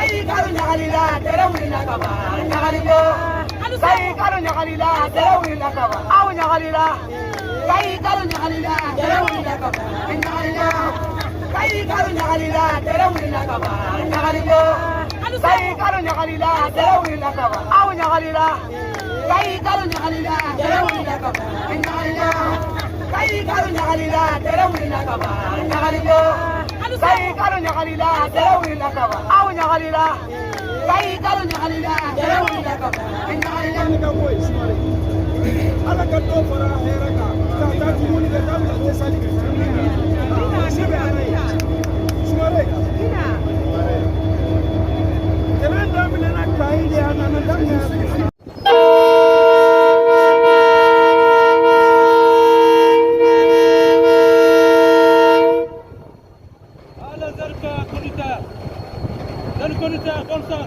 kai karo nyakalila tere wulila kaba nyakaliko kai karo nyakalila tere wulila kaba aw nyakalila kai karo nyakalila tere wulila kaba nyakalila kai karo nyakalila tere wulila kaba nyakaliko kai karo nyakalila tere wulila kaba aw nyakalila kai karo nyakalila tere wulila kaba nyakalila kai karo nyakalila tere wulila kaba nyakaliko kai karo nyakalila tere wulila kaba aw nyakalila kai karo nyakalila tere wulila kaba nyakalila ala ka dɔ fara hɛrɛ kan ka taa dumuni kɛ k'a bɛna dɛsɛli kɛ se bɛ ala ye sumare tɛnɛ daminɛna kayi de a nana daminɛ ala zarka konita dan konita konsa